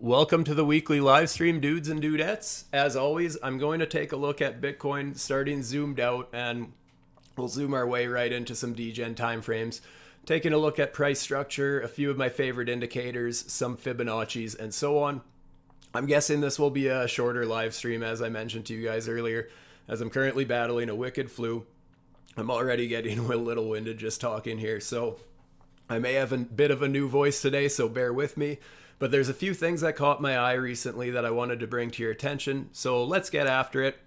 Welcome to the weekly live stream, dudes and dudettes. As always, I'm going to take a look at Bitcoin starting zoomed out, and we'll zoom our way right into some degen timeframes. Taking a look at price structure, a few of my favorite indicators, some Fibonacci's, and so on. I'm guessing this will be a shorter live stream, as I mentioned to you guys earlier, as I'm currently battling a wicked flu. I'm already getting a little winded just talking here, so I may have a bit of a new voice today, so bear with me. But there's a few things that caught my eye recently that I wanted to bring to your attention, so let's get after it.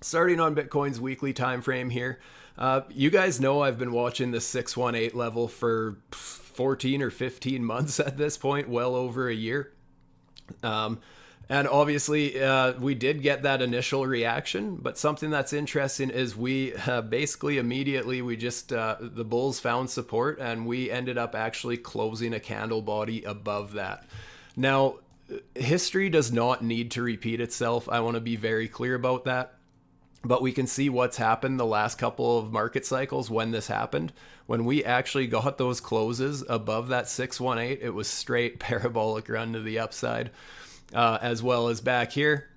Starting on Bitcoin's weekly time frame here, you guys know I've been watching the 618 level for 14 or 15 months at this point, well over a year. And obviously, we did get that initial reaction, but something that's interesting is we basically immediately, the bulls found support and we ended up actually closing a candle body above that. Now, history does not need to repeat itself. I want to be very clear about that. But we can see what's happened the last couple of market cycles when this happened. When we actually got those closes above that 618, it was straight parabolic run to the upside. As well as back here,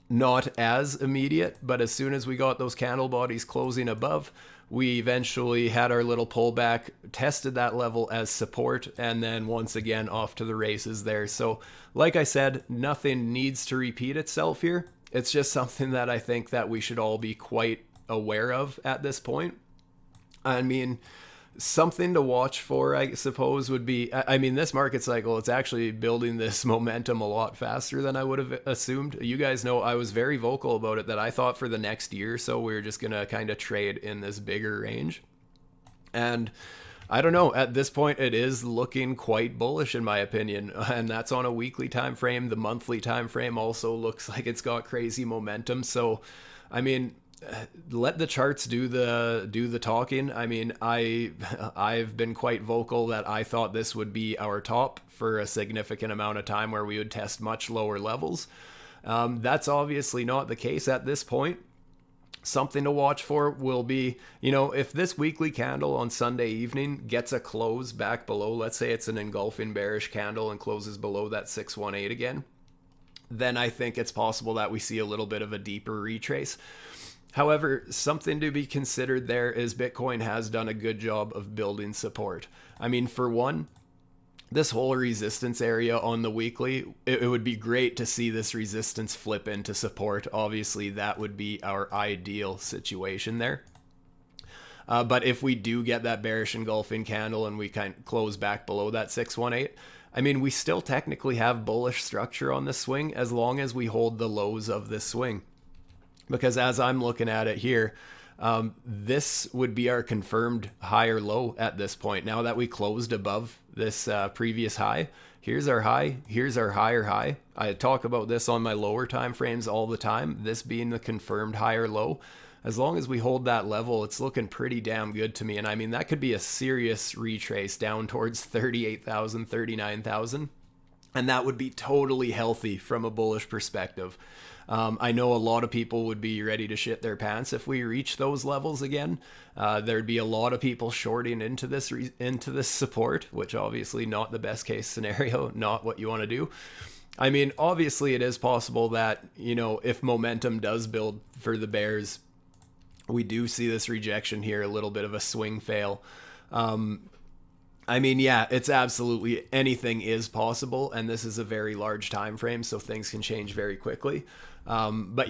not as immediate, but as soon as we got those candle bodies closing above, we eventually had our little pullback, tested that level as support, and then once again off to the races there. So like I said, nothing needs to repeat itself here. It's just something that I think that we should all be quite aware of at this point. I mean, something to watch for, I suppose, would be, this market cycle, it's actually building this momentum a lot faster than I would have assumed. You guys know I was very vocal about it, that I thought for the next year or so, we were just going to kind of trade in this bigger range. And I don't know, at this point, it is looking quite bullish in my opinion. And that's on a weekly time frame. The monthly time frame also looks like it's got crazy momentum. So, I mean, let the charts do the talking. I mean, I've been quite vocal that I thought this would be our top for a significant amount of time, where we would test much lower levels. That's obviously not the case at this point. Something to watch for will be, if this weekly candle on Sunday evening gets a close back below, let's say it's an engulfing bearish candle and closes below that 618 again, then I think it's possible that we see a little bit of a deeper retrace. However, something to be considered there is Bitcoin has done a good job of building support. I mean, for one, this whole resistance area on the weekly, it would be great to see this resistance flip into support. Obviously, that would be our ideal situation there. But if we do get that bearish engulfing candle and we kind of close back below that 618, I mean, we still technically have bullish structure on this swing as long as we hold the lows of this swing. Because as I'm looking at it here, this would be our confirmed higher low at this point. Now that we closed above this previous high, here's our high, here's our higher high. I talk about this on my lower time frames all the time, this being the confirmed higher low. As long as we hold that level, it's looking pretty damn good to me. And I mean, that could be a serious retrace down towards 38,000, 39,000. And that would be totally healthy from a bullish perspective. I know a lot of people would be ready to shit their pants if we reach those levels again. There'd be a lot of people shorting into this support, which obviously not the best case scenario, not what you want to do. I mean, obviously it is possible that, if momentum does build for the bears, we do see this rejection here, a little bit of a swing fail. I mean, yeah, it's absolutely, anything is possible, and this is a very large time frame, so things can change very quickly. But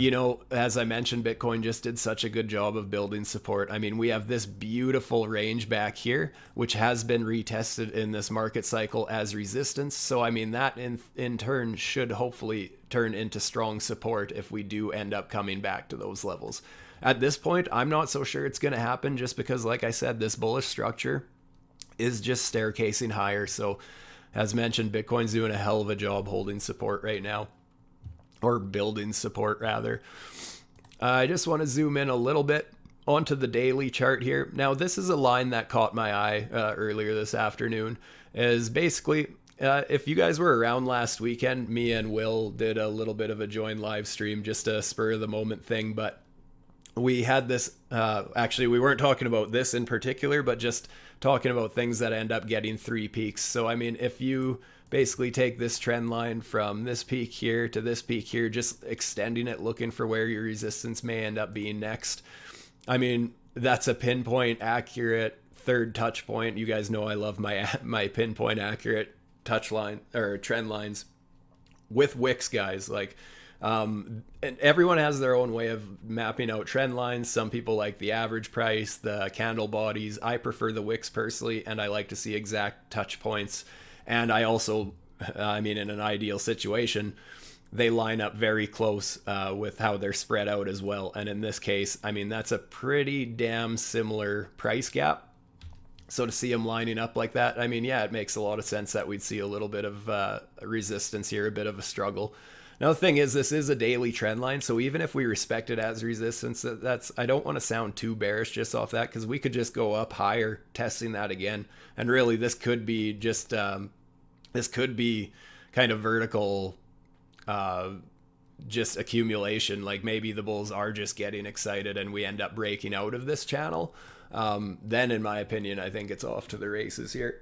as I mentioned, Bitcoin just did such a good job of building support. I mean, we have this beautiful range back here, which has been retested in this market cycle as resistance. So, I mean, that in turn should hopefully turn into strong support if we do end up coming back to those levels. At this point, I'm not so sure it's going to happen, just because, like I said, this bullish structure is just staircasing higher. So as mentioned, Bitcoin's doing a hell of a job holding support right now, or building support rather. I just want to zoom in a little bit onto the daily chart here. Now, this is a line that caught my eye earlier this afternoon. Is basically, if you guys were around last weekend, me and Will did a little bit of a join live stream, just a spur of the moment thing, but we had this, actually we weren't talking about this in particular, but just talking about things that end up getting three peaks. So I mean, if you basically take this trend line from this peak here to this peak here, just extending it, looking for where your resistance may end up being next. I mean, that's a pinpoint accurate third touch point. You guys know I love my pinpoint accurate touch line or trend lines with wicks, guys. Like, and everyone has their own way of mapping out trend lines. Some people like the average price, the candle bodies. I prefer the wicks personally, and I like to see exact touch points. And I also, I mean, in an ideal situation, they line up very close with how they're spread out as well. And in this case, I mean, that's a pretty damn similar price gap. So to see them lining up like that, I mean, yeah, it makes a lot of sense that we'd see a little bit of resistance here, a bit of a struggle. Now, the thing is, this is a daily trend line, so even if we respect it as resistance, that's I don't want to sound too bearish just off that, because we could just go up higher, testing that again. And really, this could be just, this could be kind of vertical, just accumulation. Like maybe the bulls are just getting excited and we end up breaking out of this channel. Then in my opinion, I think it's off to the races here.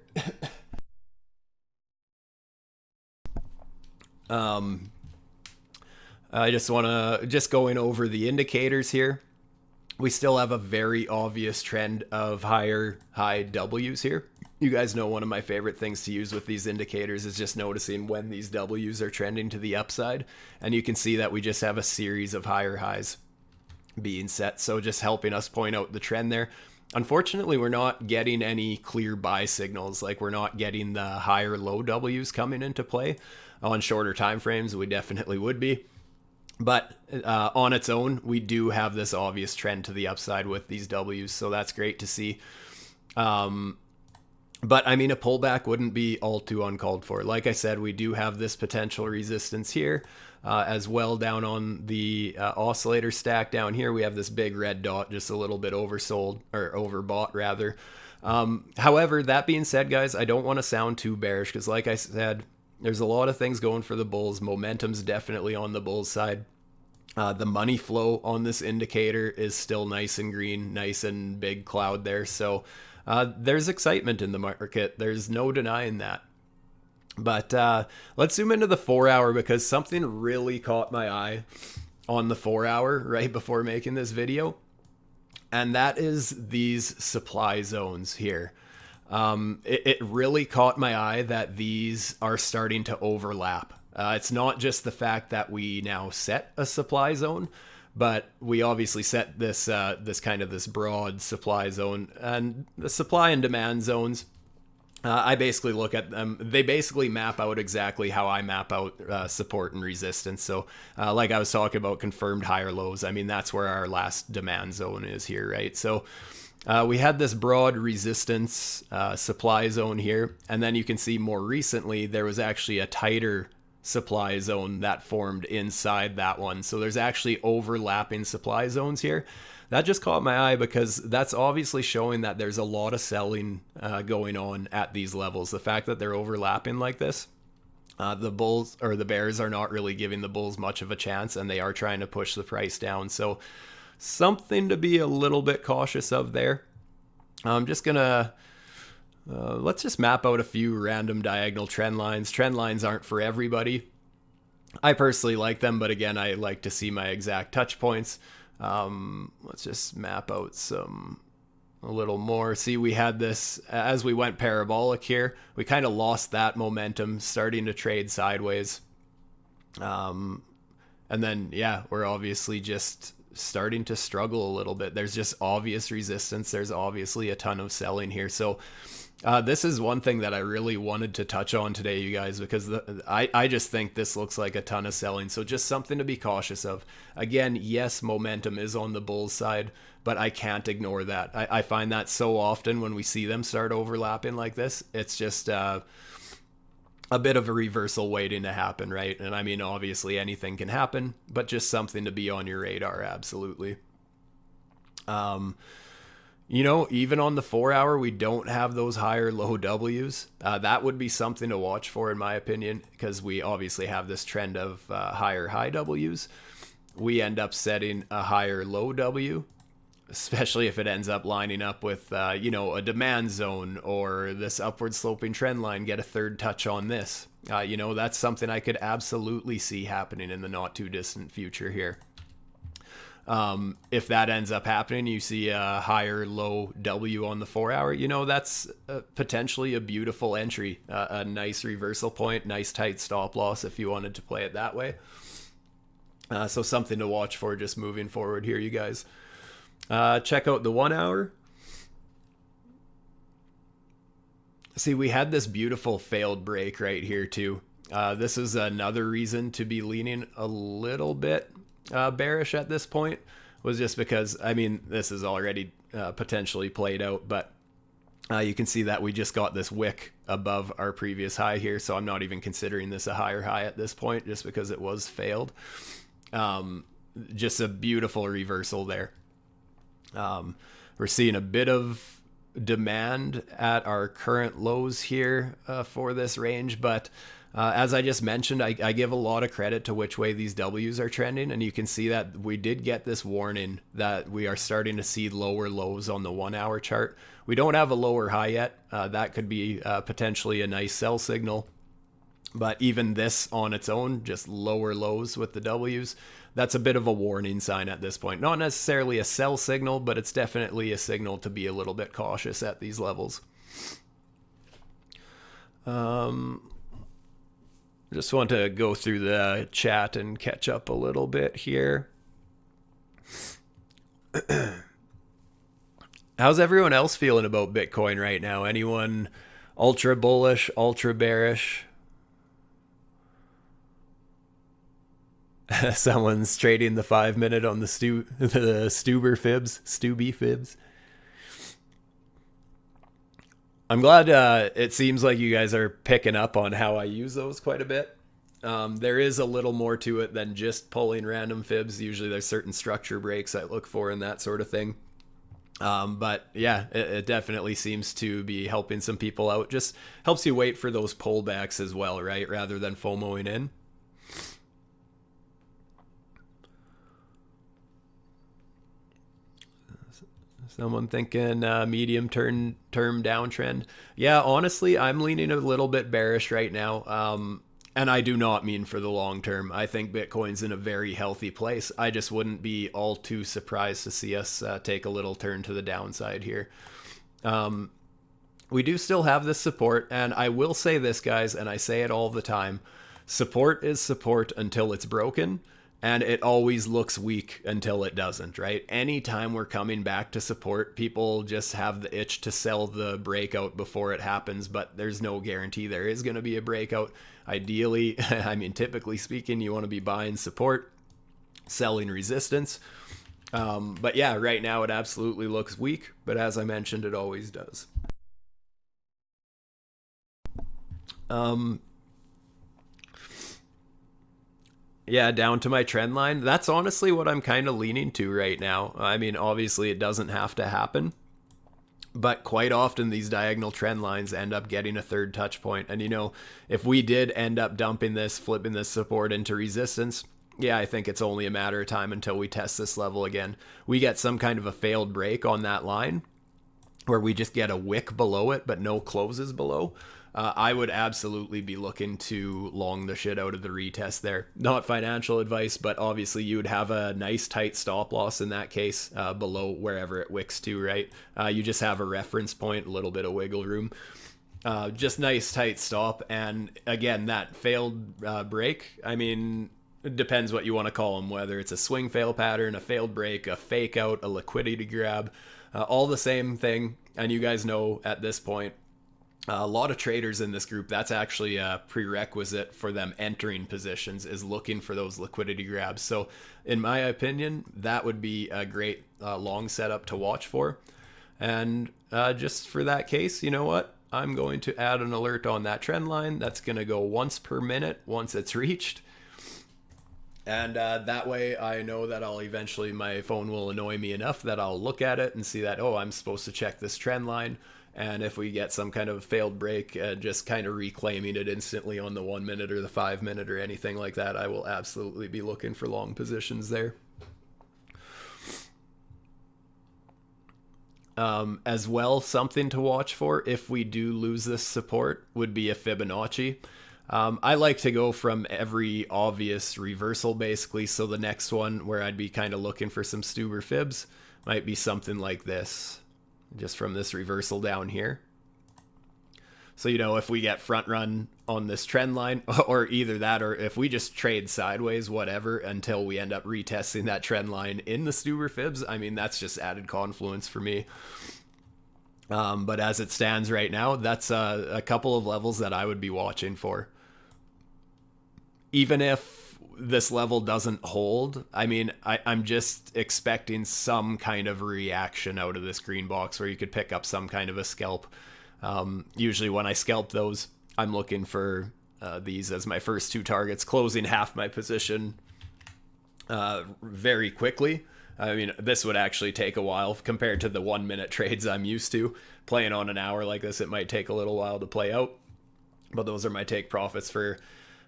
I just want to, just going over the indicators here. We still have a very obvious trend of higher high W's here. You guys know one of my favorite things to use with these indicators is just noticing when these W's are trending to the upside. And you can see that we just have a series of higher highs being set. So just helping us point out the trend there. Unfortunately, we're not getting any clear buy signals. Like we're not getting the higher low W's coming into play. On shorter time frames, we definitely would be. But on its own, we do have this obvious trend to the upside with these W's, so that's great to see. But I mean, a pullback wouldn't be all too uncalled for. Like I said, we do have this potential resistance here as well down on the oscillator stack down here. We have this big red dot, just a little bit oversold or overbought rather. However, that being said, guys, I don't want to sound too bearish because like I said, there's a lot of things going for the bulls. Momentum's definitely on the bulls side. The money flow on this indicator is still nice and green, nice and big cloud there. So there's excitement in the market. There's no denying that. But let's zoom into the 4 hour because something really caught my eye on the 4 hour right before making this video. And that is these supply zones here. It really caught my eye that these are starting to overlap. It's not just the fact that we now set a supply zone, but we obviously set this this broad supply zone, and the supply and demand zones. I basically look at them. They basically map out exactly how I map out support and resistance. So like I was talking about confirmed higher lows, I mean, that's where our last demand zone is here, right? So we had this broad resistance supply zone here. And then you can see more recently, there was actually a tighter supply zone that formed inside that one. So there's actually overlapping supply zones here. That just caught my eye because that's obviously showing that there's a lot of selling going on at these levels. The fact that they're overlapping like this, the bulls or the bears are not really giving the bulls much of a chance, and they are trying to push the price down. So something to be a little bit cautious of there. I'm just gonna let's just map out a few random diagonal trend lines. Trend lines aren't for everybody. I personally like them, but again, I like to see my exact touch points. Let's just map out a little more. See, we had this as we went parabolic here. We kind of lost that momentum, starting to trade sideways. And then, yeah, we're obviously just starting to struggle a little bit. There's just obvious resistance. There's obviously a ton of selling here. So this is one thing that I really wanted to touch on today, you guys, because I just think this looks like a ton of selling. So just something to be cautious of. Again, yes, momentum is on the bulls side, but I can't ignore that. I find that so often when we see them start overlapping like this, it's just a bit of a reversal waiting to happen, right? And I mean, obviously anything can happen, but just something to be on your radar, absolutely. You know, even on the 4 hour, we don't have those higher low W's. That would be something to watch for, in my opinion, because we obviously have this trend of higher high W's. We end up setting a higher low W. especially if it ends up lining up with, you know, a demand zone or this upward sloping trend line, get a third touch on this. You know, that's something I could absolutely see happening in the not too distant future here. If that ends up happening, you see a higher low W on the 4 hour, you know, that's potentially a beautiful entry, a nice reversal point, nice tight stop loss if you wanted to play it that way. So something to watch for just moving forward here, you guys. Check out the 1 hour. See, we had this beautiful failed break right here too. This is another reason to be leaning a little bit bearish at this point, was just because, I mean, this is already potentially played out, but you can see that we just got this wick above our previous high here, so I'm not even considering this a higher high at this point just because it was failed. Just a beautiful reversal there. We're seeing a bit of demand at our current lows here for this range, but as I just mentioned, I give a lot of credit to which way these W's are trending, and you can see that we did get this warning that we are starting to see lower lows on the 1 hour chart. We don't have a lower high yet. That could be potentially a nice sell signal, but even this on its own, just lower lows with the W's, that's a bit of a warning sign at this point. Not necessarily a sell signal, but it's definitely a signal to be a little bit cautious at these levels. Just want to go through the chat and catch up a little bit here. How's everyone else feeling about Bitcoin right now? Anyone ultra bullish, ultra bearish? Someone's trading the 5 minute on the Stuber FIBS, Stubby FIBS. I'm glad it seems like you guys are picking up on how I use those quite a bit. There is a little more to it than just pulling random fibs. Usually there's certain structure breaks I look for and that sort of thing. But yeah, it definitely seems to be helping some people out. Just helps you wait for those pullbacks as well, right? Rather than FOMOing in. Someone thinking medium term downtrend. Yeah, honestly, I'm leaning a little bit bearish right now. And I do not mean for the long term. I think Bitcoin's in a very healthy place. I just wouldn't be all too surprised to see us take a little turn to the downside here. We do still have this support, and I will say this, guys, and I say it all the time. Support is support until it's broken. And it always looks weak until it doesn't, right? Anytime we're coming back to support, people just have the itch to sell the breakout before it happens, but there's no guarantee there is going to be a breakout. Ideally, I mean, typically speaking, you want to be buying support, selling resistance. But yeah, right now it absolutely looks weak, but as I mentioned, it always does. Yeah, down to my trend line. That's honestly what I'm kind of leaning to right now. I mean, obviously it doesn't have to happen, but quite often these diagonal trend lines end up getting a third touch point. And you know, if we did end up dumping this, flipping this support into resistance, yeah, I think it's only a matter of time until we test this level again. We get some kind of a failed break on that line where we just get a wick below it, but no closes below. I would absolutely be looking to long the shit out of the retest there. Not financial advice, but obviously you would have a nice tight stop loss in that case below wherever it wicks to, right? You just have a reference point, a little bit of wiggle room. Just nice tight stop. And again, that failed break, I mean, it depends what you want to call them, whether it's a swing fail pattern, a failed break, a fake out, a liquidity grab, all the same thing. And you guys know at this point, a lot of traders in this group, that's actually a prerequisite for them entering positions, is looking for those liquidity grabs. So in my opinion, that would be a great long setup to watch for. And just for that case, you know what? I'm going to add an alert on that trend line. That's going to go once per minute once it's reached. And that way I know that I'll eventually, my phone will annoy me enough that I'll look at it and see that, oh, I'm supposed to check this trend line. And if we get some kind of failed break, just kind of reclaiming it instantly on the 1 minute or the 5 minute or anything like that, I will absolutely be looking for long positions there. As well, something to watch for if we do lose this support would be a Fibonacci. I like to go from every obvious reversal, basically. So the next one where I'd be kind of looking for some Stuber fibs might be something like this, just from this reversal down here. So, you know, if we get front run on this trend line, or either that, or if we just trade sideways, whatever, until we end up retesting that trend line in the Stuber fibs, I mean, that's just added confluence for me. But as it stands right now, that's a couple of levels that I would be watching for. Even if this level doesn't hold, I mean, I'm just expecting some kind of reaction out of this green box where you could pick up some kind of a scalp. Usually when I scalp those, I'm looking for these as my first two targets, closing half my position very quickly. I mean, this would actually take a while compared to the 1 minute trades I'm used to. Playing on an hour like this, it might take a little while to play out. But those are my take profits for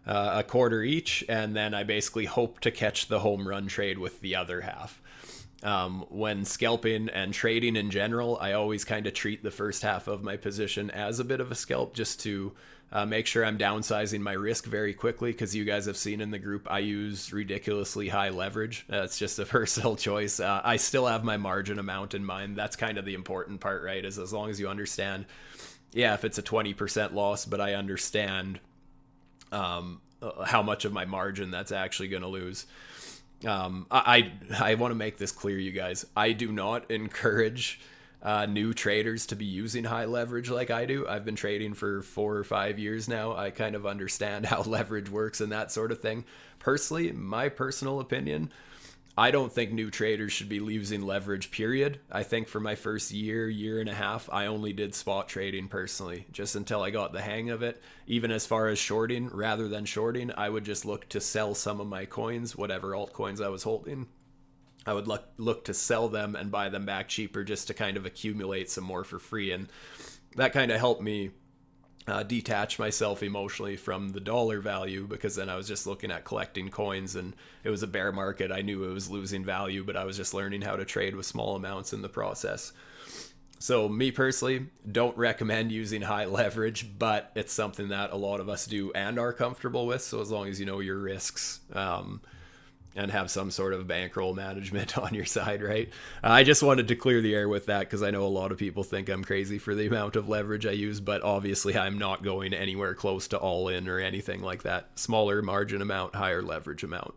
a quarter each. And then I basically hope to catch the home run trade with the other half. When scalping and trading in general, I always kind of treat the first half of my position as a bit of a scalp, just to make sure I'm downsizing my risk very quickly, because you guys have seen in the group I use ridiculously high leverage. It's just a personal choice. I still have my margin amount in mind. That's kind of the important part, right? Is as long as you understand, yeah, if it's a 20% loss, but I understand how much of my margin that's actually going to lose. I want to make this clear, you guys. I do not encourage new traders to be using high leverage like I do. I've been trading for 4 or 5 years now. I kind of understand how leverage works and that sort of thing. Personally, my personal opinion, I don't think new traders should be using leverage, period. I think for my first year and a half, I only did spot trading personally, just until I got the hang of it. Even as far as shorting, rather than shorting, I would just look to sell some of my coins, whatever altcoins I was holding. I would look to sell them and buy them back cheaper, just to kind of accumulate some more for free. And that kind of helped me detach myself emotionally from the dollar value, because then I was just looking at collecting coins, and it was a bear market. I knew it was losing value, but I was just learning how to trade with small amounts in the process. So me personally, don't recommend using high leverage, but it's something that a lot of us do and are comfortable with. So as long as you know your risks, and have some sort of bankroll management on your side, right? I just wanted to clear the air with that, because I know a lot of people think I'm crazy for the amount of leverage I use, but obviously I'm not going anywhere close to all in or anything like that. Smaller margin amount, higher leverage amount.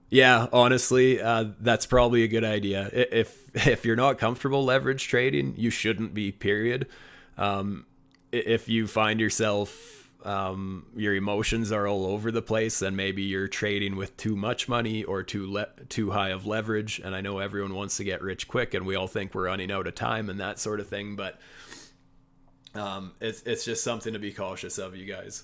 Yeah, honestly, that's probably a good idea. If you're not comfortable leverage trading, you shouldn't be, period. If you find yourself your emotions are all over the place, and maybe you're trading with too much money or too high of leverage. And I know everyone wants to get rich quick, and we all think we're running out of time and that sort of thing, but it's just something to be cautious of, you guys.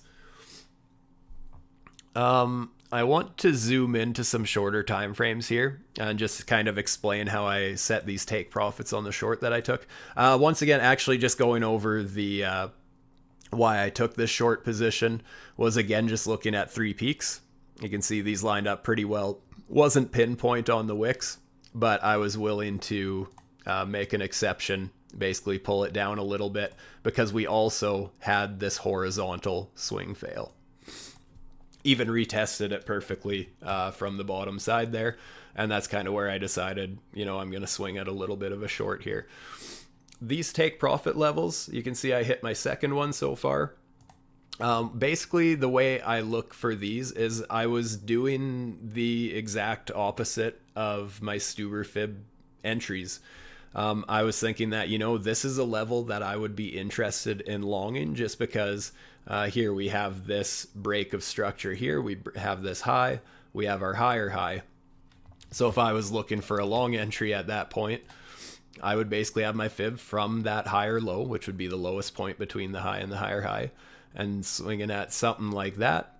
I want to zoom into some shorter time frames here and just kind of explain how I set these take profits on the short that I took. Once again, actually just going over the why I took this short position was, again, just looking at 3 peaks. You can see these lined up pretty well. Wasn't pinpoint on the wicks, but I was willing to make an exception, basically pull it down a little bit, because we also had this horizontal swing fail. Even retested it perfectly from the bottom side there. And that's kind of where I decided, you know, I'm going to swing at a little bit of a short here. These take profit levels, you can see I hit my second one so far. Basically, the way I look for these is I was doing the exact opposite of my Stuber fib entries. I was thinking that, you know, this is a level that I would be interested in longing, just because here we have this break of structure here. We have this high. We have our higher high. So if I was looking for a long entry at that point, I would basically have my fib from that higher low, which would be the lowest point between the high and the higher high, and swinging at something like that.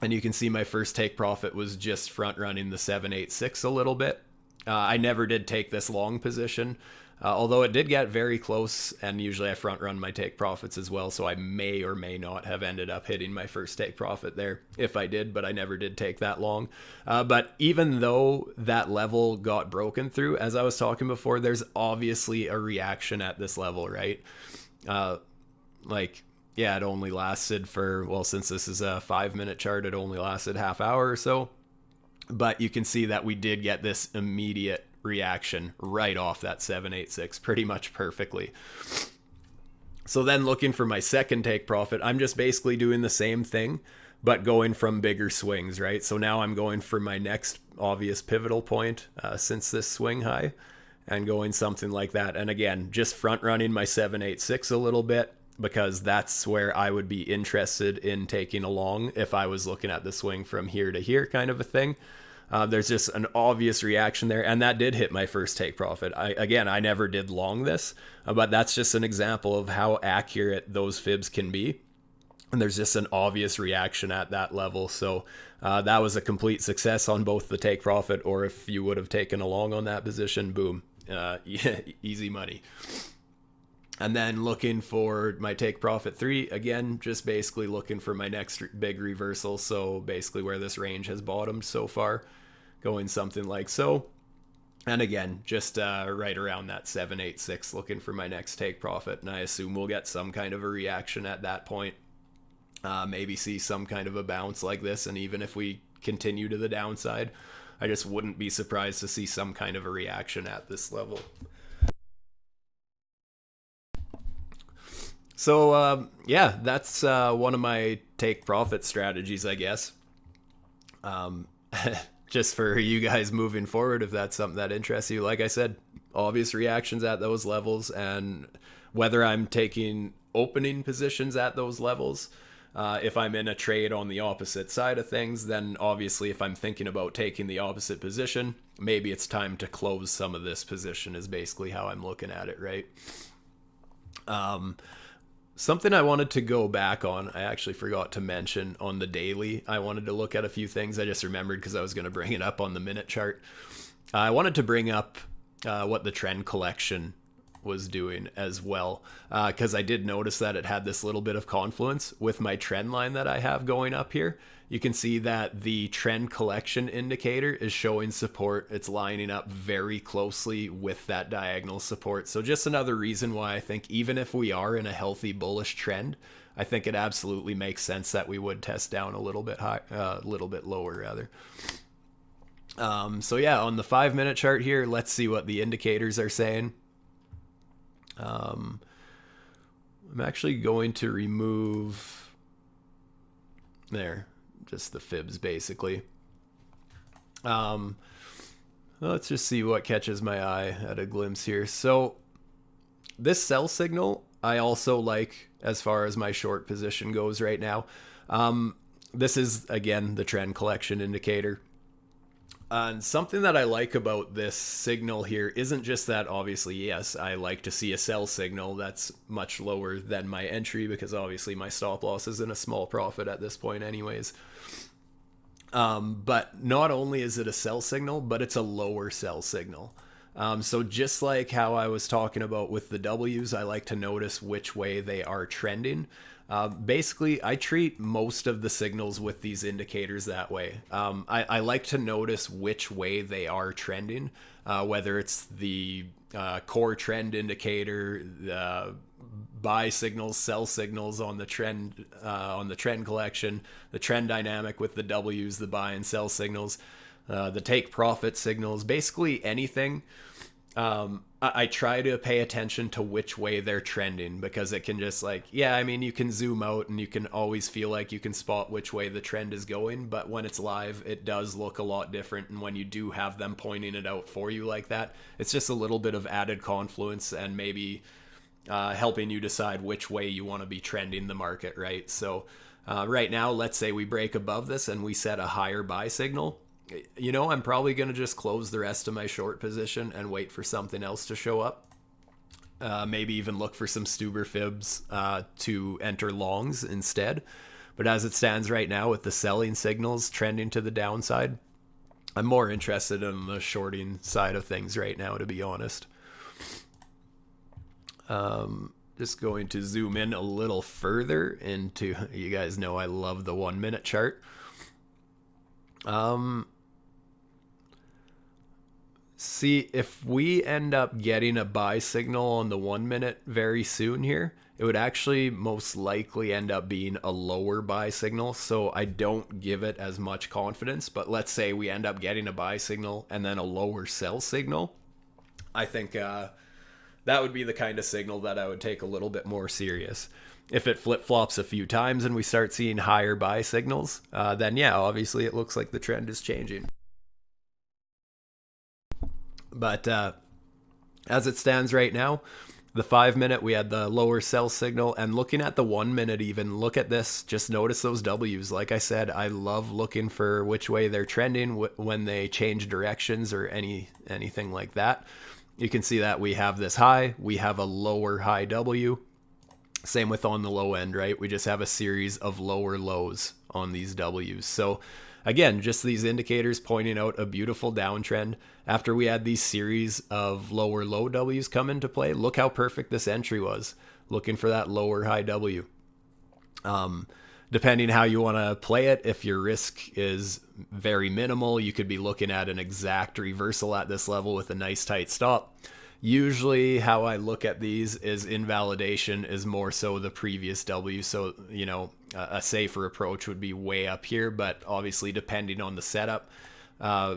And you can see my first take profit was just front running the 786 a little bit. I never did take this long position. Although it did get very close, and usually I front run my take profits as well, so I may or may not have ended up hitting my first take profit there if I did, but I never did take that long. But even though that level got broken through, as I was talking before, there's obviously a reaction at this level, right? Yeah, it only lasted for, well, since this is a 5-minute chart, it only lasted half hour or so. But you can see that we did get this immediate reaction right off that 786 pretty much perfectly. So then looking for my second take profit, I'm just basically doing the same thing, but going from bigger swings, right? So now I'm going for my next obvious pivotal point since this swing high and going something like that. And again, just front running my 786 a little bit, because that's where I would be interested in taking along if I was looking at the swing from here to here kind of a thing. There's just an obvious reaction there, and that did hit my first take profit. I never did long this, but that's just an example of how accurate those fibs can be. And there's just an obvious reaction at that level. So that was a complete success on both the take profit, or if you would have taken a long on that position, boom, easy money. And then looking for my take profit 3, again, just basically looking for my next big reversal. So basically where this range has bottomed so far, going something like so. And again, just right around that 786, looking for my next take profit. And I assume we'll get some kind of a reaction at that point. Maybe see some kind of a bounce like this. And even if we continue to the downside, I just wouldn't be surprised to see some kind of a reaction at this level. So, yeah, that's one of my take profit strategies, I guess. Just for you guys moving forward, if that's something that interests you. Like I said, obvious reactions at those levels, and whether I'm taking opening positions at those levels, if I'm in a trade on the opposite side of things, then obviously if I'm thinking about taking the opposite position, maybe it's time to close some of this position is basically how I'm looking at it, right? Something I wanted to go back on, I actually forgot to mention on the daily. I wanted to look at a few things. I just remembered because I was going to bring it up on the minute chart. I wanted to bring up what the trend collection was doing as well, because I did notice that it had this little bit of confluence with my trend line that I have going up here. You can see that the trend collection indicator is showing support. It's lining up very closely with that diagonal support. So just another reason why I think even if we are in a healthy bullish trend, I think it absolutely makes sense that we would test down a little bit high, a little bit lower rather. So yeah, on the 5-minute chart here, let's see what the indicators are saying. I'm actually going to remove there. Just the fibs basically. Let's just see what catches my eye at a glimpse here. So this sell signal I also like as far as my short position goes right now. This is again the trend collection indicator. And something that I like about this signal here isn't just that obviously, yes, I like to see a sell signal that's much lower than my entry because obviously my stop loss is in a small profit at this point anyways. But not only is it a sell signal, but it's a lower sell signal. So just like how I was talking about with the W's, I like to notice which way they are trending. Basically, I treat most of the signals with these indicators that way. I like to notice which way they are trending, whether it's the core trend indicator, the buy signals, sell signals on the trend collection, the trend dynamic with the W's, the buy and sell signals, the take profit signals, basically anything. I try to pay attention to which way they're trending because it can just like, yeah, I mean, you can zoom out and you can always feel like you can spot which way the trend is going. But when it's live, it does look a lot different. And when you do have them pointing it out for you like that, it's just a little bit of added confluence and maybe helping you decide which way you want to be trending the market, right? So right now, let's say we break above this and we set a higher buy signal. You know, I'm probably going to just close the rest of my short position and wait for something else to show up. Maybe even look for some Stuber fibs to enter longs instead. But as it stands right now with the selling signals trending to the downside, I'm more interested in the shorting side of things right now, to be honest. Just going to zoom in a little further into, you guys know I love the 1 minute chart. See, if we end up getting a buy signal on the 1 minute very soon here, it would actually most likely end up being a lower buy signal. So I don't give it as much confidence, but let's say we end up getting a buy signal and then a lower sell signal. I think that would be the kind of signal that I would take a little bit more serious. If it flip-flops a few times and we start seeing higher buy signals, then yeah, obviously it looks like the trend is changing. But as it stands right now, the 5 minute, we had the lower sell signal, and looking at the 1 minute even, look at this, just notice those W's. Like I said, I love looking for which way they're trending when they change directions or anything like that. You can see that we have this high, we have a lower high W. Same with on the low end, right? We just have a series of lower lows on these W's. So again, just these indicators pointing out a beautiful downtrend. After we had these series of lower low W's come into play, look how perfect this entry was, looking for that lower high W. Depending how you want to play it, if your risk is very minimal, you could be looking at an exact reversal at this level with a nice tight stop. Usually how I look at these is invalidation is more so the previous W. So, you know, a safer approach would be way up here, but obviously depending on the setup.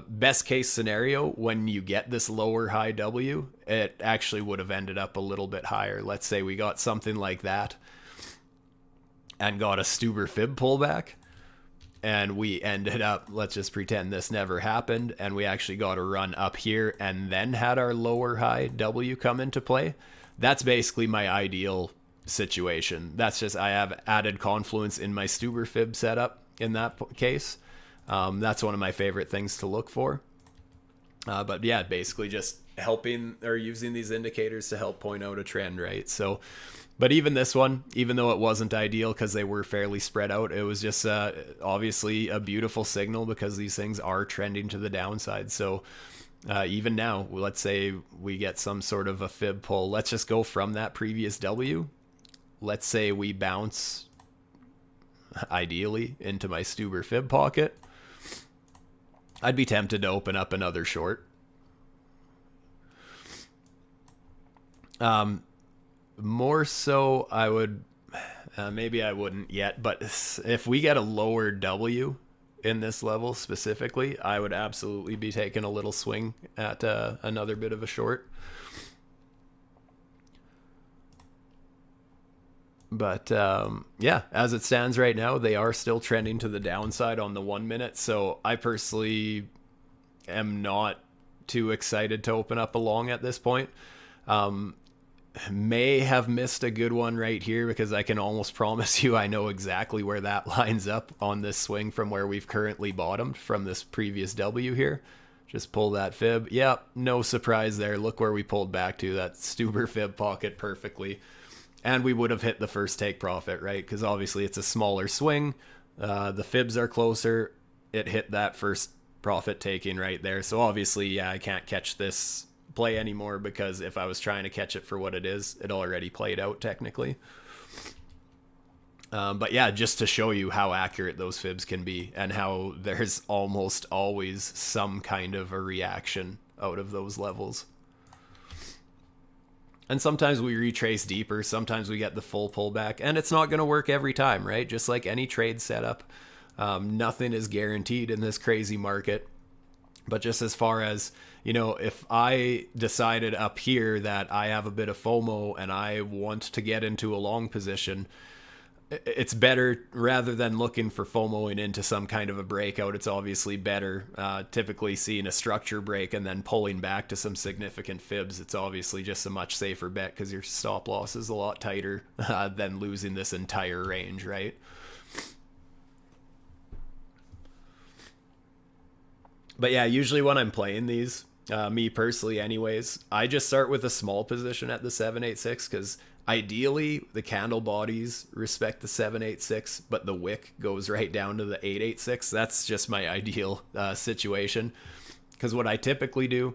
Best case scenario, when you get this lower high W, it actually would have ended up a little bit higher. Let's say we got something like that and got a Stuber fib pullback, and we ended up, let's just pretend this never happened, and we actually got a run up here and then had our lower high W come into play. That's basically my ideal situation. That's just, I have added confluence in my Stuber fib setup in that case. That's one of my favorite things to look for. But yeah, basically just helping or using these indicators to help point out a trend, right? So, but even this one, even though it wasn't ideal because they were fairly spread out, it was just obviously a beautiful signal because these things are trending to the downside. So even now, let's say we get some sort of a fib pull. Let's just go from that previous W. Let's say we bounce ideally into my Stuber fib pocket. I'd be tempted to open up another short. More so, I would, maybe I wouldn't yet, but if we get a lower W in this level specifically, I would absolutely be taking a little swing at another bit of a short. But yeah, as it stands right now, they are still trending to the downside on the 1 minute. So I personally am not too excited to open up a long at this point. May have missed a good one right here because I can almost promise you I know exactly where that lines up on this swing from where we've currently bottomed from this previous W here. Just pull that fib. Yep, no surprise there. Look where we pulled back to, that Stuber fib pocket perfectly. And we would have hit the first take profit, right? Because obviously it's a smaller swing. The fibs are closer. It hit that first profit taking right there. So obviously, yeah, I can't catch this play anymore because if I was trying to catch it for what it is, it already played out technically. But yeah, just to show you how accurate those fibs can be and how there's almost always some kind of a reaction out of those levels. And sometimes we retrace deeper, sometimes we get the full pullback, and it's not going to work every time, right? Just like any trade setup, nothing is guaranteed in this crazy market. But just as far as, you know, if I decided up here that I have a bit of FOMO and I want to get into a long position, it's better, rather than looking for FOMOing into some kind of a breakout, it's obviously better typically seeing a structure break and then pulling back to some significant fibs. It's obviously just a much safer bet because your stop loss is a lot tighter than losing this entire range, right? But yeah, usually when I'm playing these, me personally anyways, I just start with a small position at the 786 because ideally the candle bodies respect the 786, but the wick goes right down to the 886. That's just my ideal situation, because what I typically do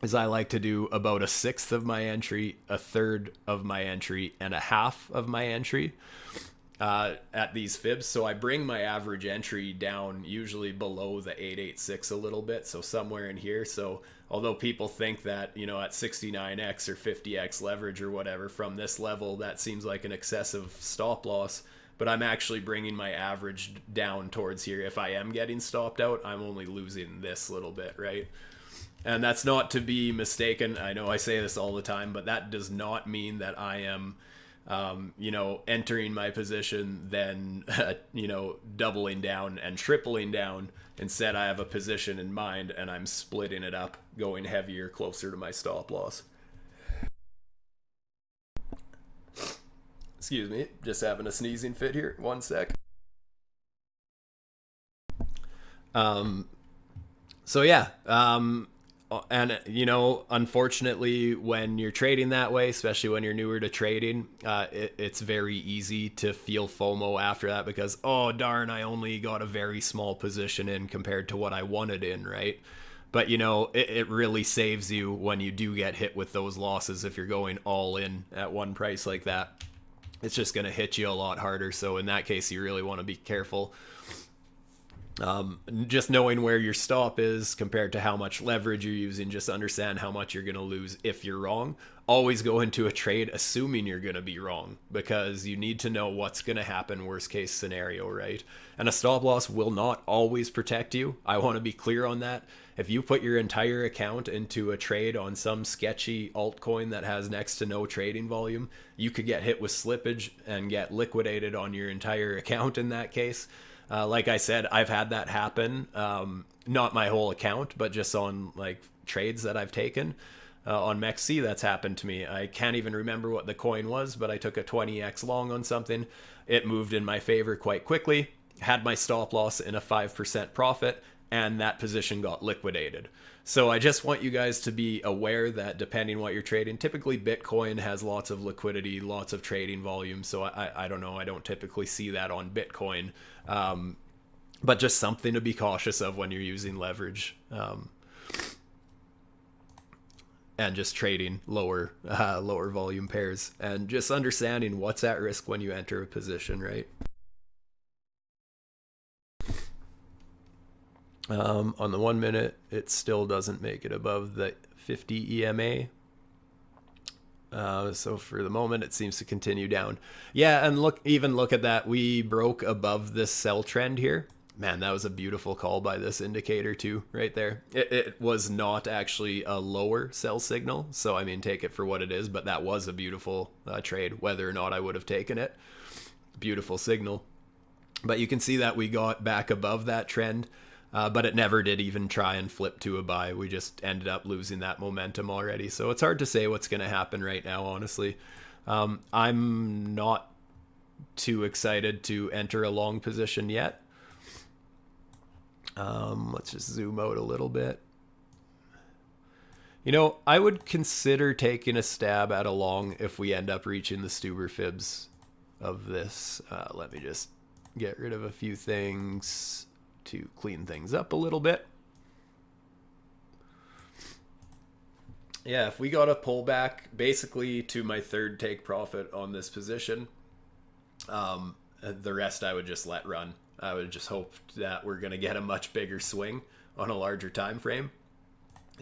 is I like to do about a sixth of my entry, a third of my entry, and a half of my entry at these fibs. So I bring my average entry down usually below the 886 a little bit, so somewhere in here. So although people think that, you know, at 69x or 50x leverage or whatever from this level, that seems like an excessive stop loss, but I'm actually bringing my average down towards here. If I am getting stopped out, I'm only losing this little bit, right? And that's not to be mistaken. I know I say this all the time, but that does not mean that I am, you know, entering my position, then, you know, doubling down and tripling down. Instead, I have a position in mind and I'm splitting it up, going heavier, closer to my stop loss. Excuse me, just having a sneezing fit here. One sec. So yeah, and you know, unfortunately, when you're trading that way, especially when you're newer to trading, it's very easy to feel FOMO after that because, oh darn, I only got a very small position in compared to what I wanted in, right? But you know, it really saves you when you do get hit with those losses if you're going all in at one price like that. It's just going to hit you a lot harder. So in that case, you really want to be careful. Just knowing where your stop is compared to how much leverage you're using, just understand how much you're going to lose if you're wrong. Always go into a trade assuming you're going to be wrong, because you need to know what's going to happen worst case scenario, right? And a stop loss will not always protect you. I want to be clear on that. If you put your entire account into a trade on some sketchy altcoin that has next to no trading volume, you could get hit with slippage and get liquidated on your entire account in that case. Like I said, I've had that happen. Not my whole account, but just on like trades that I've taken. On MEXC, that's happened to me. I can't even remember what the coin was, but I took a 20x long on something. It moved in my favor quite quickly, had my stop loss in a 5% profit, and that position got liquidated. So I just want you guys to be aware that depending what you're trading, typically Bitcoin has lots of liquidity, lots of trading volume. So I don't know, I don't typically see that on Bitcoin. But just something to be cautious of when you're using leverage. And just trading lower volume pairs, and just understanding what's at risk when you enter a position, right? On the 1 minute, it still doesn't make it above the 50 EMA. So for the moment, it seems to continue down. Yeah, and look at that. We broke above this sell trend here. Man, that was a beautiful call by this indicator too, right there. It was not actually a lower sell signal, so I mean, take it for what it is, but that was a beautiful trade, whether or not I would have taken it. Beautiful signal. But you can see that we got back above that trend, but it never did even try and flip to a buy. We just ended up losing that momentum already. So it's hard to say what's going to happen right now, honestly. I'm not too excited to enter a long position yet. Let's just zoom out a little bit. You know, I would consider taking a stab at a long if we end up reaching the Stuber fibs of this. Let me just get rid of a few things to clean things up a little bit. Yeah, if we got a pullback basically to my third take profit on this position, the rest I would just let run. I would just hope that we're going to get a much bigger swing on a larger time frame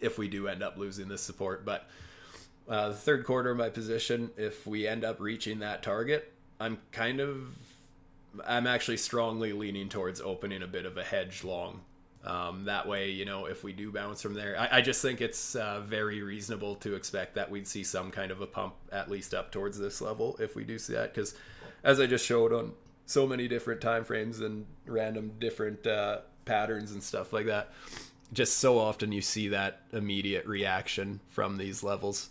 if we do end up losing this support. But the third quarter of my position, if we end up reaching that target, I'm actually strongly leaning towards opening a bit of a hedge long. That way, you know, if we do bounce from there, I just think it's very reasonable to expect that we'd see some kind of a pump at least up towards this level if we do see that, because as I just showed on so many different time frames and random different patterns and stuff like that, just so often you see that immediate reaction from these levels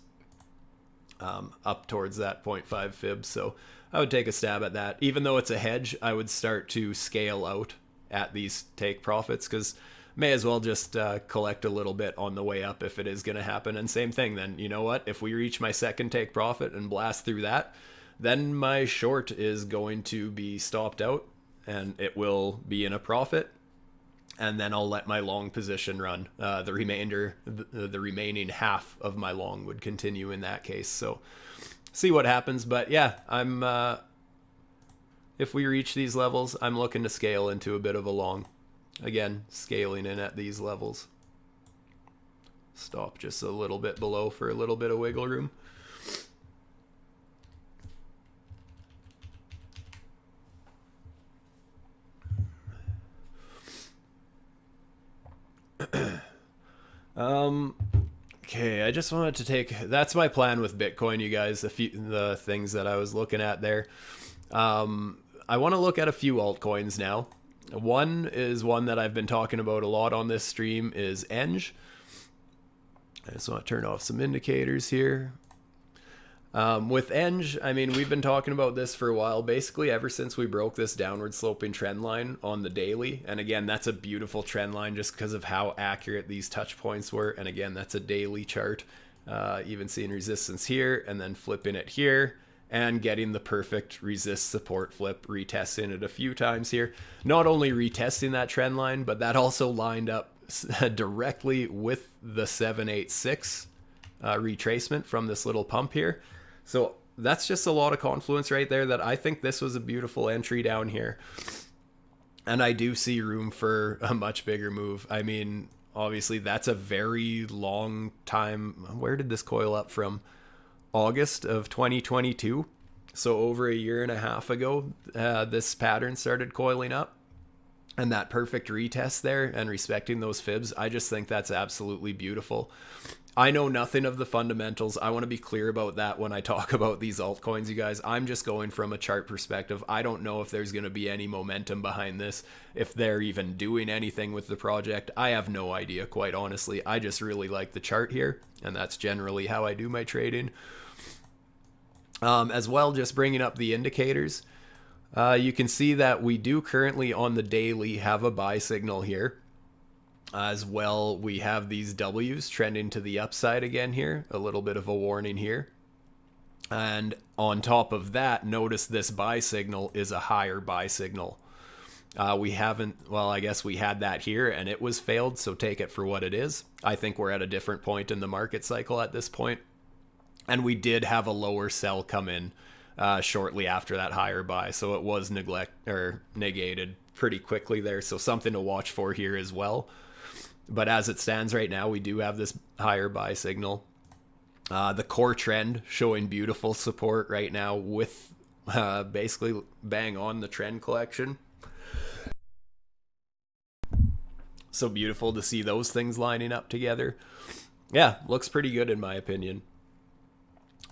up towards that 0.5 fib. So I would take a stab at that. Even though it's a hedge, I would start to scale out at these take profits, because may as well just collect a little bit on the way up if it is going to happen. And same thing then, you know what, if we reach my second take profit and blast through that, then my short is going to be stopped out and it will be in a profit. and then I'll let my long position run. The remaining half of my long would continue in that case. So see what happens. But yeah, if we reach these levels, I'm looking to scale into a bit of a long. Again, scaling in at these levels. Stop just a little bit below for a little bit of wiggle room. Okay, I just wanted to that's my plan with Bitcoin, you guys. The things that I was looking at there. I want to look at a few altcoins now. One is one that I've been talking about a lot on this stream is ENG. I just want to turn off some indicators here. With ENG, I mean, we've been talking about this for a while, basically ever since we broke this downward sloping trend line on the daily. And again, that's a beautiful trend line just because of how accurate these touch points were. And again, that's a daily chart. Even seeing resistance here and then flipping it here and getting the perfect resist support flip, retesting it a few times here. Not only retesting that trend line, but that also lined up directly with the 786 retracement from this little pump here. So that's just a lot of confluence right there that I think this was a beautiful entry down here. And I do see room for a much bigger move. I mean, obviously that's a very long time. Where did this coil up from? August of 2022. So over a year and a half ago, this pattern started coiling up. And that perfect retest there and respecting those fibs, I just think that's absolutely beautiful. I know nothing of the fundamentals. I want to be clear about that when I talk about these altcoins, you guys. I'm just going from a chart perspective. I don't know if there's going to be any momentum behind this, if they're even doing anything with the project. I have no idea, quite honestly. I just really like the chart here, and that's generally how I do my trading. As well, just bringing up the indicators. You can see that we do currently on the daily have a buy signal here. As well, we have these W's trending to the upside again here. A little bit of a warning here. And on top of that, notice this buy signal is a higher buy signal. We haven't, well, I guess we had that here and it was failed, so take it for what it is. I think we're at a different point in the market cycle at this point. And we did have a lower sell come in shortly after that higher buy. So it was negated pretty quickly there. So something to watch for here as well. But as it stands right now, we do have this higher buy signal. The core trend showing beautiful support right now with basically bang on the trend collection. So beautiful to see those things lining up together. Yeah, looks pretty good in my opinion.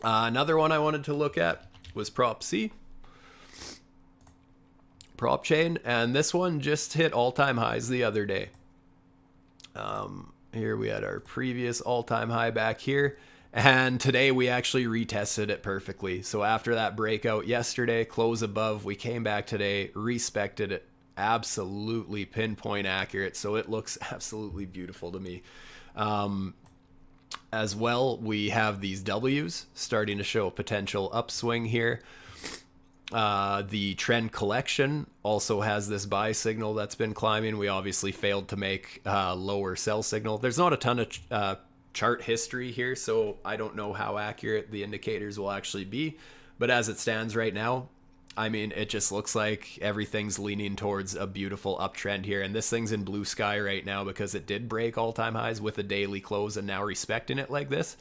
Another one I wanted to look at was Prop C. Prop chain, and this one just hit all-time highs the other day. Here we had our previous all-time high back here, and today we actually retested it perfectly. So after that breakout yesterday, close above, we came back today, respected it, absolutely pinpoint accurate. So it looks absolutely beautiful to me. As well, we have these W's starting to show a potential upswing here. The trend collection also has this buy signal that's been climbing. We obviously failed to make lower sell signal. There's not a ton of chart history here, so I don't know how accurate the indicators will actually be. But as it stands right now, I mean, it just looks like everything's leaning towards a beautiful uptrend here. And this thing's in blue sky right now because it did break all-time highs with a daily close and now respecting it like this.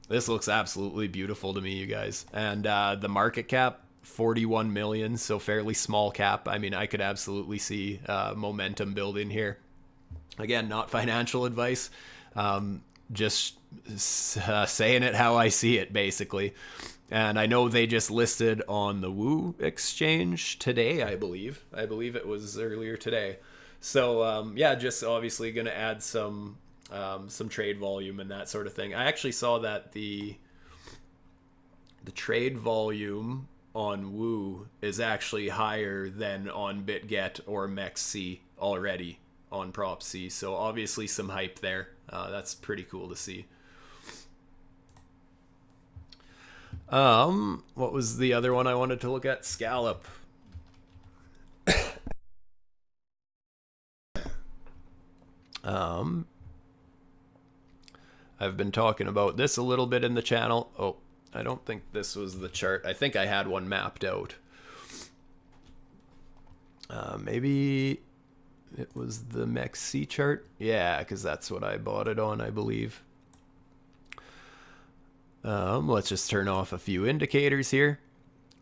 This looks absolutely beautiful to me, you guys. And the market cap, 41 million, so fairly small cap. I mean, I could absolutely see momentum building here. Again, not financial advice, just saying it how I see it, basically. And I know they just listed on the Woo exchange today, I believe. I believe it was earlier today. So yeah, just obviously going to add some trade volume and that sort of thing. I actually saw that the trade volume on Woo is actually higher than on BitGet or MEXC already on Prop C. So obviously some hype there. That's pretty cool to see. What was the other one I wanted to look at? Scallop. I've been talking about this a little bit in the channel. Oh, I don't think this was the chart. I think I had one mapped out. Maybe it was the MEXC chart. Yeah, because that's what I bought it on, I believe. Let's just turn off a few indicators here.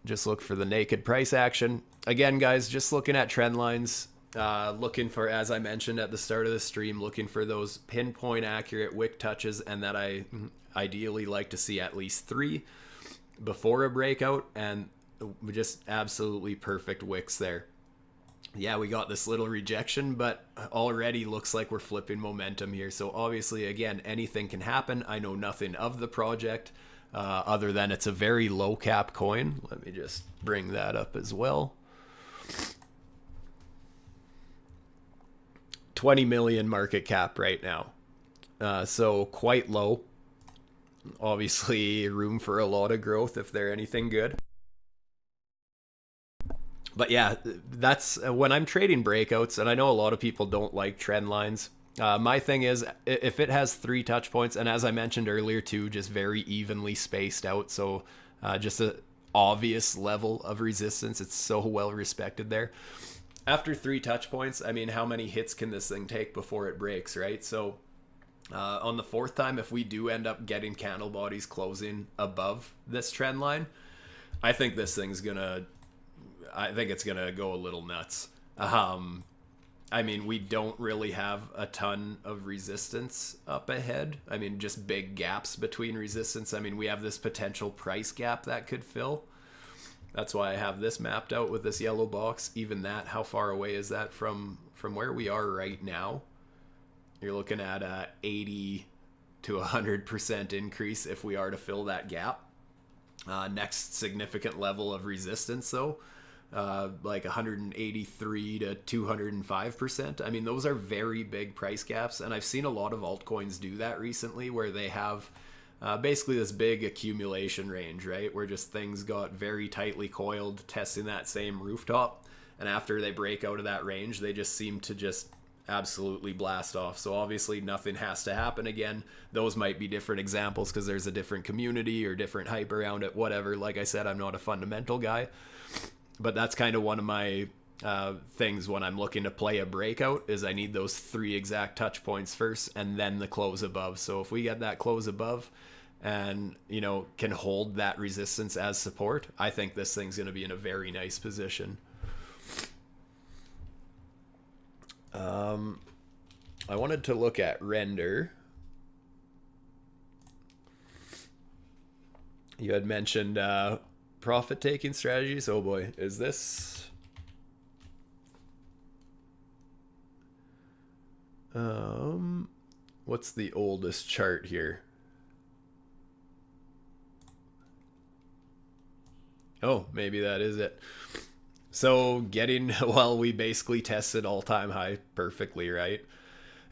Just look for the naked price action. Again, guys, just looking at trend lines. Looking for, as I mentioned at the start of the stream, looking for those pinpoint accurate wick touches, and that I ideally like to see at least 3 before a breakout, and just absolutely perfect wicks there. Yeah, we got this little rejection, but already looks like we're flipping momentum here. So obviously, again, anything can happen. I know nothing of the project other than it's a very low cap coin. Let me just bring that up as well. 20 million market cap right now. So quite low. Obviously, room for a lot of growth if they're anything good. But yeah, that's when I'm trading breakouts, and I know a lot of people don't like trend lines. My thing is, if it has 3 touch points, and as I mentioned earlier too, just very evenly spaced out, so just an obvious level of resistance. It's so well respected there. After 3 touch points, I mean, how many hits can this thing take before it breaks, right? So on the 4th time, if we do end up getting candle bodies closing above this trend line, I think this thing's gonna... I think it's going to go a little nuts. I mean, we don't really have a ton of resistance up ahead. I mean, just big gaps between resistance. I mean, we have this potential price gap that could fill. That's why I have this mapped out with this yellow box. Even that, how far away is that from where we are right now? You're looking at a 80 to 100% increase if we are to fill that gap. Next significant level of resistance, though, like 183 to 205%. I mean, those are very big price gaps, and I've seen a lot of altcoins do that recently, where they have basically this big accumulation range, right, where just things got very tightly coiled testing that same rooftop, and after they break out of that range, they just seem to just absolutely blast off. So obviously nothing has to happen again. Those might be different examples because there's a different community or different hype around it, whatever. Like I said, I'm not a fundamental guy. But that's kind of one of my things when I'm looking to play a breakout, is I need those 3 exact touch points first and then the close above. So if we get that close above and, you know, can hold that resistance as support, I think this thing's going to be in a very nice position. I wanted to look at render. You had mentioned profit taking strategies. Oh boy, is this what's the oldest chart here? Oh, maybe that is it. So getting, well, we basically tested all-time high perfectly, right?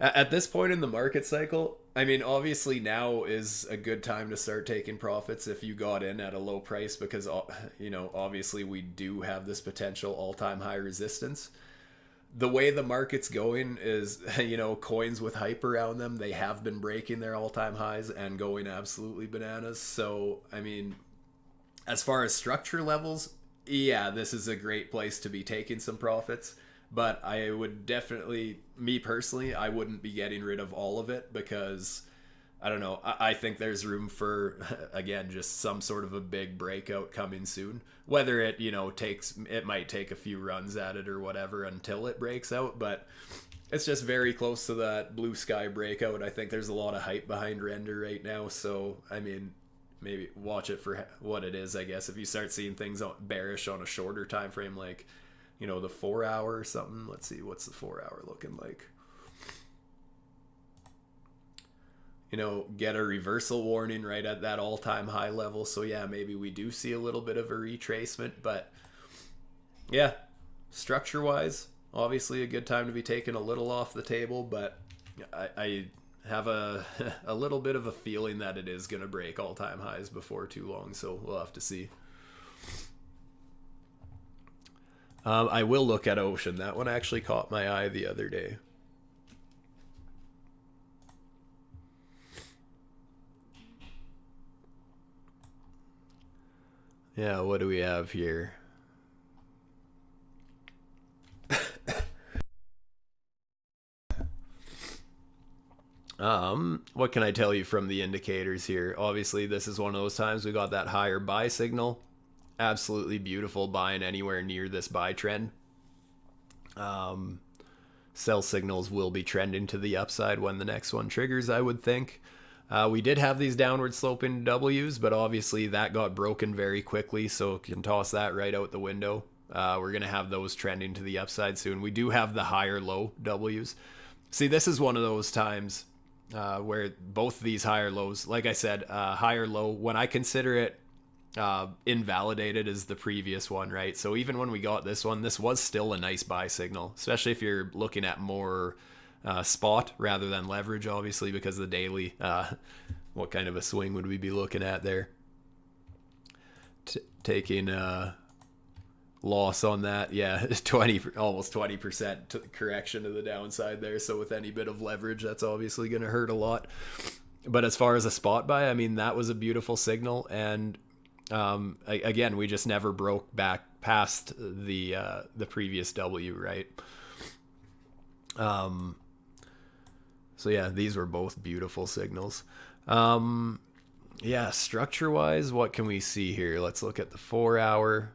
At this point in the market cycle, I mean, obviously now is a good time to start taking profits if you got in at a low price, because, you know, obviously we do have this potential all-time high resistance. The way the market's going is, you know, coins with hype around them, they have been breaking their all-time highs and going absolutely bananas. So, I mean, as far as structure levels, yeah, this is a great place to be taking some profits. But I would definitely, me personally, I wouldn't be getting rid of all of it, because, I don't know, I think there's room for, again, just some sort of a big breakout coming soon. Whether it, you know, it might take a few runs at it or whatever until it breaks out, but it's just very close to that blue sky breakout. I think there's a lot of hype behind render right now, so, I mean, maybe watch it for what it is, I guess. If you start seeing things bearish on a shorter time frame, like, you know, the 4 hour or something. Let's see, what's the 4 hour looking like? You know, get a reversal warning right at that all-time high level. So yeah, maybe we do see a little bit of a retracement, but yeah, structure wise, obviously a good time to be taking a little off the table, but I have a little bit of a feeling that it is going to break all-time highs before too long, so we'll have to see. I will look at Ocean. That one actually caught my eye the other day. Yeah, what do we have here? What can I tell you from the indicators here? Obviously, this is one of those times we got that higher buy signal. Absolutely beautiful buying anywhere near this buy trend. Sell signals will be trending to the upside when the next one triggers, I would think. We did have these downward sloping W's, but obviously that got broken very quickly, so you can toss that right out the window. We're going to have those trending to the upside soon. We do have the higher low W's. See, this is one of those times where both these higher lows, like I said, higher low, when I consider it invalidated as the previous one, right? So even when we got this one, this was still a nice buy signal, especially if you're looking at more spot rather than leverage, obviously, because the daily, what kind of a swing would we be looking at there? Taking loss on that, yeah, 20, almost 20% correction to the downside there. So with any bit of leverage, that's obviously going to hurt a lot. But as far as a spot buy, I mean, that was a beautiful signal, and again, we just never broke back past the previous W, right? So yeah, these were both beautiful signals. Yeah, structure wise, what can we see here? Let's look at the 4 hour.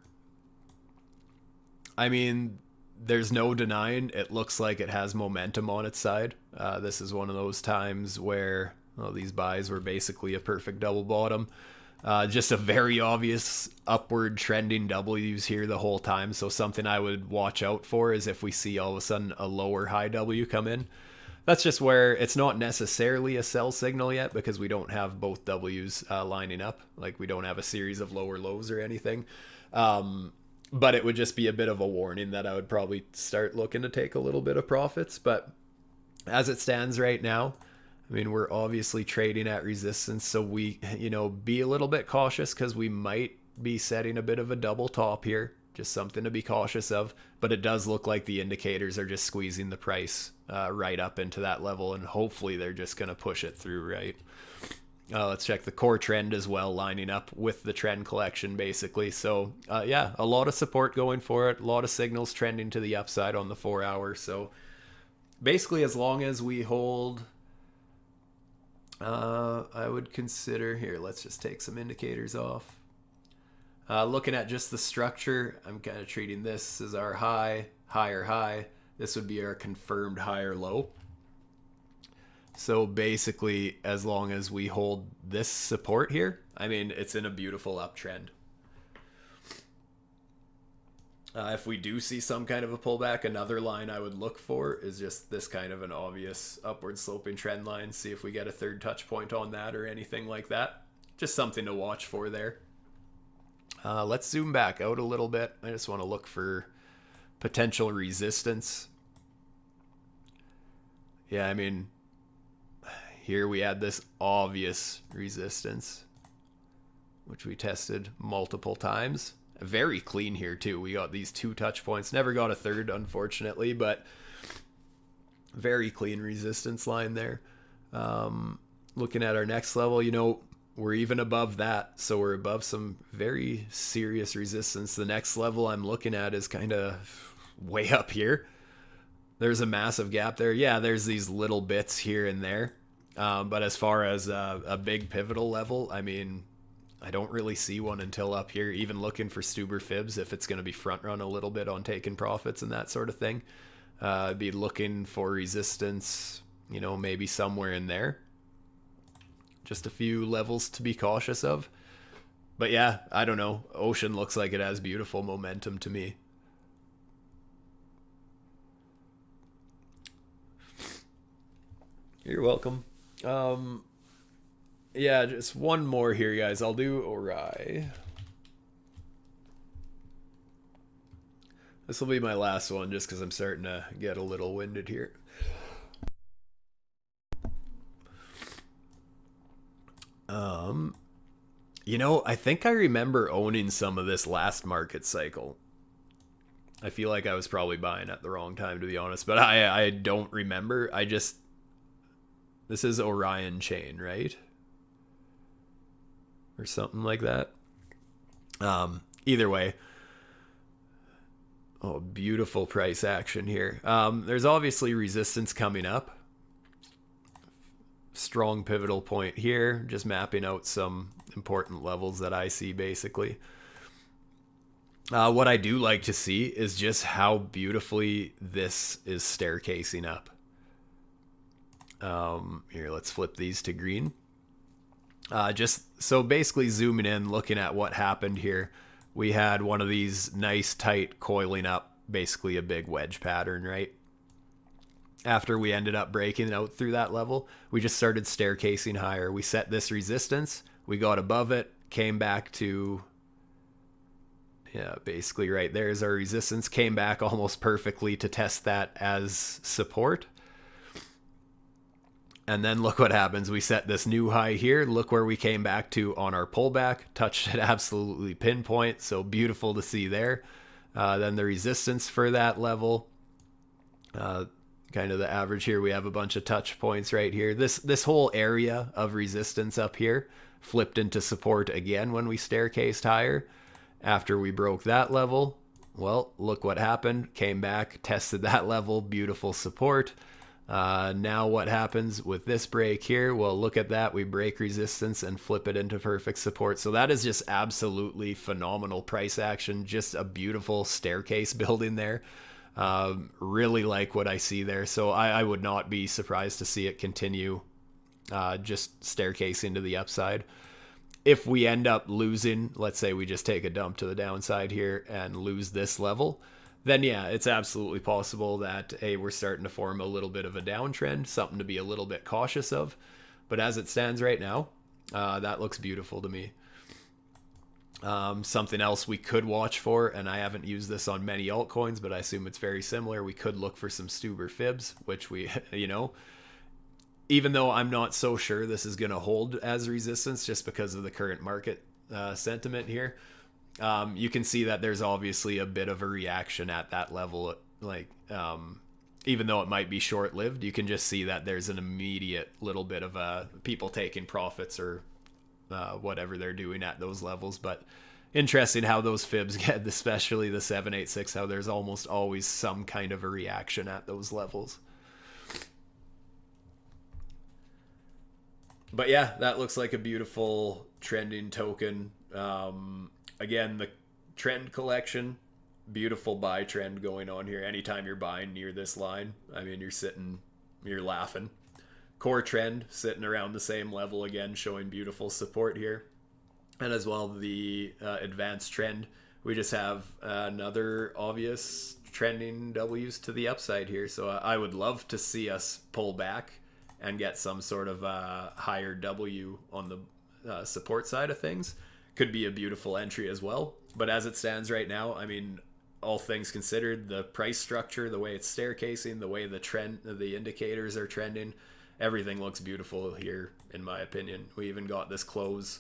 I mean, there's no denying it looks like it has momentum on its side. This is one of those times where, well, these buys were basically a perfect double bottom. Just a very obvious upward trending W's here the whole time. So something I would watch out for is if we see all of a sudden a lower high W come in. That's just where it's not necessarily a sell signal yet, because we don't have both W's lining up. Like, we don't have a series of lower lows or anything. But it would just be a bit of a warning that I would probably start looking to take a little bit of profits. But as it stands right now, I mean, we're obviously trading at resistance, so we, be a little bit cautious, because we might be setting a bit of a double top here. Just something to be cautious of. But it does look like the indicators are just squeezing the price right up into that level, and hopefully they're just going to push it through, right? Let's check the core trend as well, lining up with the trend collection, basically. So, yeah, a lot of support going for it. A lot of signals trending to the upside on the 4 hour. So, basically, as long as we hold... I would consider... Here, let's just take some indicators off. Looking at just the structure, I'm kind of treating this as our high, higher high. This would be our confirmed higher low. So basically, as long as we hold this support here, I mean, it's in a beautiful uptrend. If we do see some kind of a pullback, another line I would look for is just this kind of an obvious upward sloping trend line. See if we get a third touch point on that or anything like that. Just something to watch for there. Let's zoom back out a little bit. I just want to look for potential resistance. Yeah, I mean, here we had this obvious resistance, which we tested multiple times. Very clean here too. We got these 2 touch points. Never got a third, unfortunately, but very clean resistance line there. Looking at our next level, we're even above that, so we're above some very serious resistance. The next level I'm looking at is kind of way up here. There's a massive gap there. Yeah, there's these little bits here and there. But as far as a big pivotal level, I mean, I don't really see one until up here. Even looking for Stuber FIBS, if it's going to be front run a little bit on taking profits and that sort of thing. Be looking for resistance, maybe somewhere in there. Just a few levels to be cautious of. But yeah, I don't know. Ocean looks like it has beautiful momentum to me. You're welcome. Yeah, just one more here, guys. I'll do Ori. This will be my last one, just because I'm starting to get a little winded here. I think I remember owning some of this last market cycle. I feel like I was probably buying at the wrong time, to be honest, but I don't remember. This is Orion Chain, right? Or something like that. Either way, oh, beautiful price action here. There's obviously resistance coming up. Strong pivotal point here, just mapping out some important levels that I see basically. What I do like to see is just how beautifully this is staircasing up. Here, let's flip these to green. Just so basically zooming in, looking at what happened here, we had one of these nice tight coiling up, basically a big wedge pattern, right? After we ended up breaking out through that level, we just started staircasing higher. We set this resistance, we got above it, came back to, yeah, basically right there's our resistance, came back almost perfectly to test that as support. And then look what happens. We set this new high here. Look where we came back to on our pullback. Touched it absolutely pinpoint. So beautiful to see there. Then the resistance for that level. Kind of the average here. We have a bunch of touch points right here. This whole area of resistance up here flipped into support again when we staircased higher. After we broke that level, well, look what happened. Came back, tested that level. Beautiful support. Now what happens with this break here? Well, look at that. We break resistance and flip it into perfect support. So that is just absolutely phenomenal price action. Just a beautiful staircase building there. Really like what I see there. So I would not be surprised to see it continue just staircasing to the upside. If we end up losing, let's say we just take a dump to the downside here and lose this level, then yeah, it's absolutely possible that, hey, we're starting to form a little bit of a downtrend, something to be a little bit cautious of. But as it stands right now, that looks beautiful to me. Something else we could watch for, and I haven't used this on many altcoins, but I assume it's very similar. We could look for some Stuber FIBS, which we, you know, even though I'm not so sure this is going to hold as resistance just because of the current market sentiment here. You can see that there's obviously a bit of a reaction at that level. Like, even though it might be short-lived, you can just see that there's an immediate little bit of people taking profits or whatever they're doing at those levels. But interesting how those fibs get, especially the 786, how there's almost always some kind of a reaction at those levels. But yeah, that looks like a beautiful trending token. Again, the trend collection, beautiful buy trend going on here. Anytime you're buying near this line, I mean, you're laughing. Core trend sitting around the same level again, showing beautiful support here. And as well, the advanced trend, we just have another obvious trending W's to the upside here. So I would love to see us pull back and get some sort of higher W on the support side of things. Could be a beautiful entry as well. But as it stands right now, I mean, all things considered, the price structure, the way it's staircasing, the way the indicators are trending, everything looks beautiful here, in my opinion. We even got this close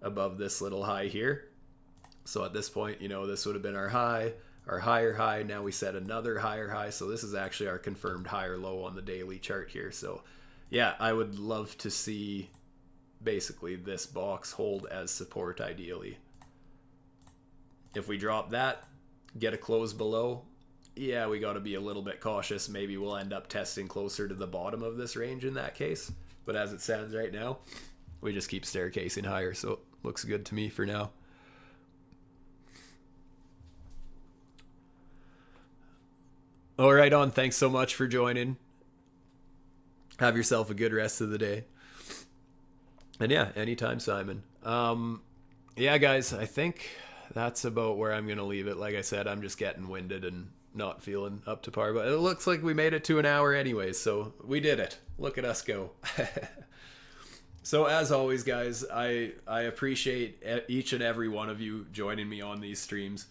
above this little high here. So at this point, you know, this would have been our high, our higher high. Now we set another higher high. So this is actually our confirmed higher low on the daily chart here. So yeah, I would love to see basically this box hold as support ideally. If we drop that, get a close below, yeah, we got to be a little bit cautious. Maybe we'll end up testing closer to the bottom of this range in that case. But as it stands right now, we just keep staircasing higher. So it looks good to me for now. All right, on. Thanks so much for joining. Have yourself a good rest of the day. And yeah, anytime, Simon. Yeah, guys, I think that's about where I'm going to leave it. Like I said, I'm just getting winded and not feeling up to par. But it looks like we made it to an hour anyways, so we did it. Look at us go. So as always, guys, I appreciate each and every one of you joining me on these streams.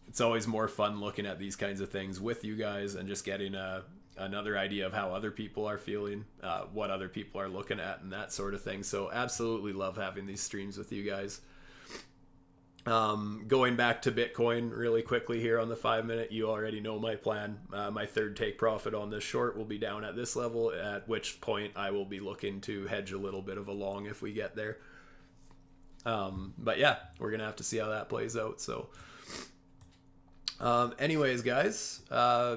It's always more fun looking at these kinds of things with you guys and just getting another idea of how other people are feeling, what other people are looking at, and that sort of thing. So absolutely love having these streams with you guys. Going back to Bitcoin really quickly here on the 5-minute, you already know my plan. My third take profit on this short will be down at this level, at which point I will be looking to hedge a little bit of a long if we get there. But yeah, we're gonna have to see how that plays out. So anyways, guys,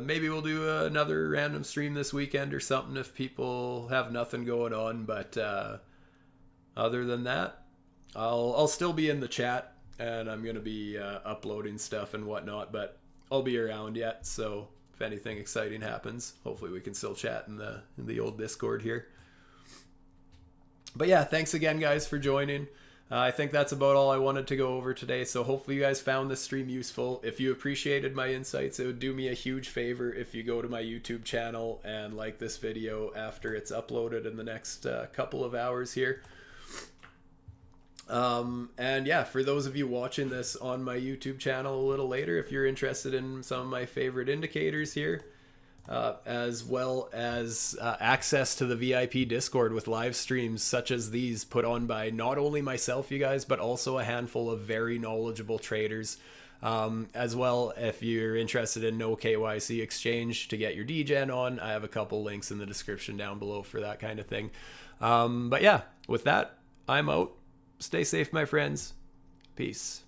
maybe we'll do another random stream this weekend or something if people have nothing going on. But other than that, I'll still be in the chat, and I'm gonna be uploading stuff and whatnot, but I'll be around yet. So if anything exciting happens, hopefully we can still chat in the old Discord here. But yeah, thanks again, guys, for joining. I think that's about all I wanted to go over today. So hopefully you guys found this stream useful. If you appreciated my insights, it would do me a huge favor if you go to my YouTube channel and like this video after it's uploaded in the next couple of hours here. And yeah, for those of you watching this on my YouTube channel a little later, if you're interested in some of my favorite indicators here, as well as access to the VIP Discord with live streams such as these put on by not only myself, you guys, but also a handful of very knowledgeable traders. As well, if you're interested in no KYC exchange to get your DGen on, I have a couple links in the description down below for that kind of thing. But yeah, with that, I'm out. Stay safe, my friends. Peace.